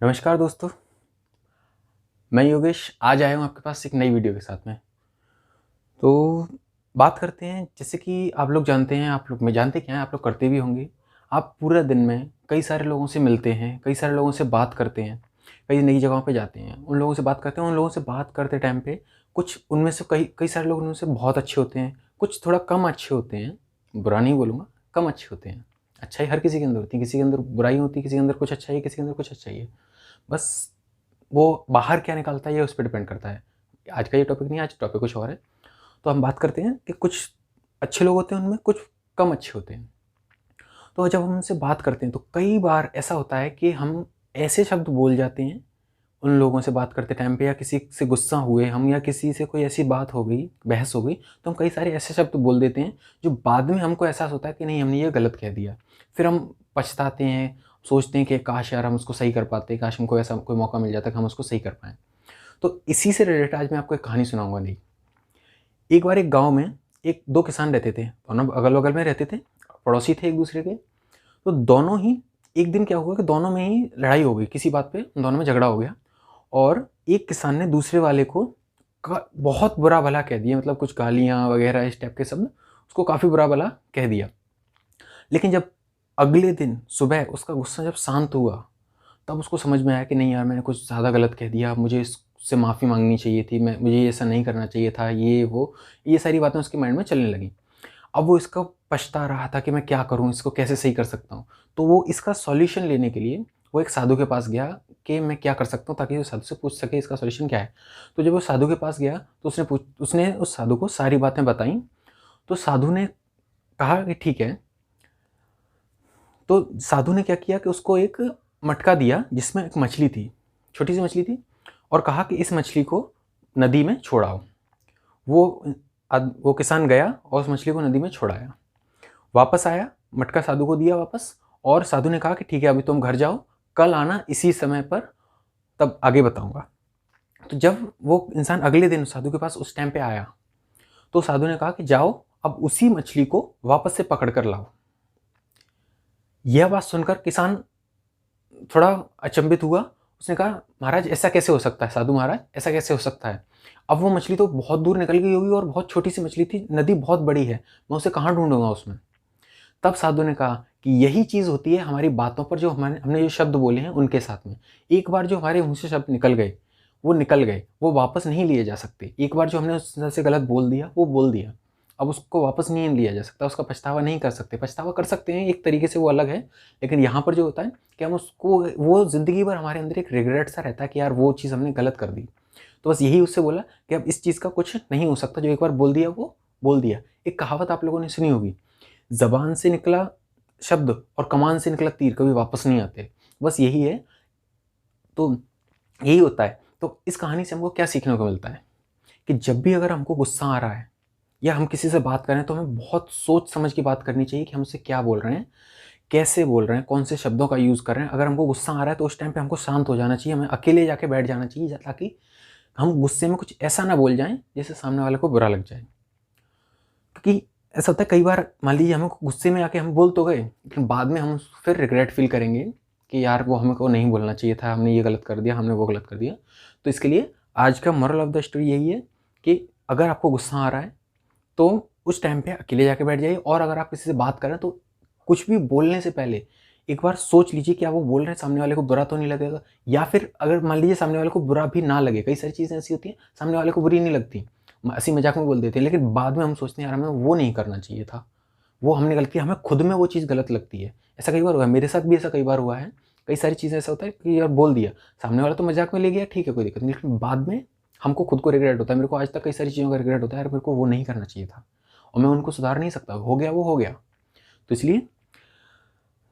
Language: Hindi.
नमस्कार दोस्तों, मैं योगेश आज आया हूँ आपके पास एक नई वीडियो के साथ में। तो बात करते हैं, जैसे कि आप लोग जानते हैं, आप लोग मैं जानते क्या हैं, आप लोग करते भी होंगे। आप पूरा दिन में कई सारे लोगों से मिलते हैं, कई सारे लोगों से बात करते हैं, कई नई जगहों पे जाते हैं, उन लोगों से बात करते हैं। उन लोगों से बात करते टाइम पे कुछ उनमें से कई कई सारे लोग उनमें से बहुत अच्छे होते हैं, कुछ थोड़ा कम अच्छे होते हैं। बुरा नहीं बोलूँगा, कम अच्छे होते हैं। अच्छाई हर किसी के अंदर होती है, किसी के अंदर बुराई होती है, किसी के अंदर कुछ अच्छाई है, किसी के अंदर कुछ अच्छाई है। बस वो बाहर क्या निकालता है ये उस पे डिपेंड करता है। आज का ये टॉपिक नहीं है, आज टॉपिक कुछ और है। तो हम बात करते हैं कि कुछ अच्छे लोग होते हैं, उनमें कुछ कम अच्छे होते हैं। तो जब हम उनसे बात करते हैं तो कई बार ऐसा होता है कि हम ऐसे शब्द बोल जाते हैं उन लोगों से बात करते टाइम पे, या किसी से गुस्सा हुए हम, या किसी से कोई ऐसी बात हो गई, बहस हो गई, तो हम कई सारे ऐसे शब्द बोल देते हैं जो बाद में हमको एहसास होता है कि नहीं, हमने ये गलत कह दिया। फिर हम पछताते हैं, सोचते हैं कि काश यार हम उसको सही कर पाते, काश हमको ऐसा कोई मौका मिल जाता कि हम उसको सही कर पाएँ। तो इसी से रिलेटेड आज मैं आपको एक कहानी सुनाऊँगा। नहीं, एक बार एक गाँव में एक 2 किसान रहते थे, दोनों अगल-बगल में रहते थे, पड़ोसी थे एक-दूसरे के। तो दोनों ही, एक दिन क्या हुआ कि दोनों में ही लड़ाई हो गई, किसी बात पे उन दोनों में झगड़ा हो गया। और एक किसान ने दूसरे वाले को बहुत बुरा भला कह दिया, मतलब कुछ गालियाँ वगैरह इस टाइप के शब्द, उसको काफ़ी बुरा भला कह दिया। लेकिन जब अगले दिन सुबह उसका गुस्सा जब शांत हुआ, तब उसको समझ में आया कि नहीं यार, मैंने कुछ ज़्यादा गलत कह दिया, मुझे इससे माफ़ी मांगनी चाहिए थी, मुझे ऐसा नहीं करना चाहिए था, ये वो, ये सारी बातें उसके माइंड में चलने लगी। अब वो इसका पछता रहा था कि मैं क्या करूँ, इसको कैसे सही कर सकता हूँ। तो वो इसका सॉल्यूशन लेने के लिए वो एक साधु के पास गया कि मैं क्या कर सकता हूँ, ताकि वो साधु से पूछ सके इसका सॉल्यूशन क्या है। तो जब वो साधु के पास गया तो उसने उस साधु को सारी बातें बताई। तो साधु ने कहा कि ठीक है। तो साधु ने क्या किया कि उसको एक मटका दिया जिसमें एक मछली थी, छोटी सी मछली थी, और कहा कि इस मछली को नदी में छोड़ाओ। वो वो किसान गया और उस मछली को नदी में छोड़ाया, वापस आया, मटका साधु को दिया वापस, और साधु ने कहा कि ठीक है, अभी तुम घर जाओ, कल आना इसी समय पर, तब आगे बताऊंगा। तो जब वो इंसान अगले दिन साधु के पास उस टाइम पे आया, तो साधु ने कहा कि जाओ, अब उसी मछली को वापस से पकड़ कर लाओ। यह बात सुनकर किसान थोड़ा अचंभित हुआ। उसने कहा, महाराज ऐसा कैसे हो सकता है, साधु महाराज ऐसा कैसे हो सकता है। अब वो मछली तो बहुत दूर निकल गई होगी और बहुत छोटी सी मछली थी, नदी बहुत बड़ी है, मैं उसे कहाँ ढूंढूंगा उसमें। तब साधु ने कहा कि यही चीज़ होती है हमारी बातों पर, जो हमने जो शब्द बोले हैं उनके साथ में। एक बार जो हमारे मुँह से शब्द निकल गए, वो निकल गए, वो वापस नहीं लिए जा सकते। एक बार जो हमने उससे गलत बोल दिया, वो बोल दिया, अब उसको वापस नहीं लिया जा सकता, उसका पछतावा नहीं कर सकते। पछतावा कर सकते हैं एक तरीके से, वो अलग है। लेकिन यहाँ पर जो होता है कि हम उसको, वो ज़िंदगी भर हमारे अंदर एक रिग्रेट सा रहता है कि यार वो चीज़ हमने गलत कर दी। तो बस यही उससे बोला कि अब इस चीज़ का कुछ नहीं हो सकता, जो एक बार बोल दिया वो बोल दिया। एक कहावत आप लोगों ने सुनी होगी, ज़बान से निकला शब्द और कमान से निकला तीर कभी वापस नहीं आते। बस यही है। तो यही होता है। तो इस कहानी से हमको क्या सीखने को मिलता है कि जब भी अगर हमको गुस्सा आ रहा है या हम किसी से बात कर रहे हैं, तो हमें बहुत सोच समझ के बात करनी चाहिए कि हम उससे क्या बोल रहे हैं, कैसे बोल रहे हैं, कौन से शब्दों का यूज़ कर रहे हैं। अगर हमको गुस्सा आ रहा है तो उस टाइम पे हमको शांत हो जाना चाहिए, हमें अकेले जाके बैठ जाना चाहिए, ताकि हम गुस्से में कुछ ऐसा ना बोल जाएँ जिससे सामने वाले को बुरा लग जाए। क्योंकि ऐसा होता है कई बार, मान लीजिए हमें गुस्से में आके हम बोल तो गए, लेकिन बाद में हम फिर रिग्रेट फील करेंगे कि यार वो हमको नहीं बोलना चाहिए था, हमने ये गलत कर दिया, हमने वो गलत कर दिया। तो इसके लिए आज का मोरल ऑफ द स्टोरी यही है कि अगर आपको गुस्सा आ रहा है तो उस टाइम पे अकेले जाके बैठ जाइए, और अगर आप किसी से बात करें तो कुछ भी बोलने से पहले एक बार सोच लीजिए क्या वो बोल रहे हैं, सामने वाले को बुरा तो नहीं लगेगा। या फिर अगर मान लीजिए सामने वाले को बुरा भी ना लगे, कई सारी चीज़ें ऐसी होती हैं सामने वाले को बुरी नहीं लगती, हँसी मजाक में बोल देते हैं, लेकिन बाद में हम सोचते हैं यार हमें वो नहीं करना चाहिए था, वो हमने गलती की, हमें खुद में वो चीज़ गलत लगती है। ऐसा कई बार हुआ है, मेरे साथ भी ऐसा कई बार हुआ है। कई सारी चीज़ें ऐसा होता है कि यार बोल दिया, सामने वाला तो मजाक में ले गया, ठीक है कोई दिक्कत नहीं, लेकिन बाद में हमको खुद को रिग्रेट होता है। मेरे को आज तक कई सारी चीज़ों का रिग्रेट होता है, यार मेरे को वो नहीं करना चाहिए था, और मैं उनको सुधार नहीं सकता, हो गया वो हो गया। तो इसलिए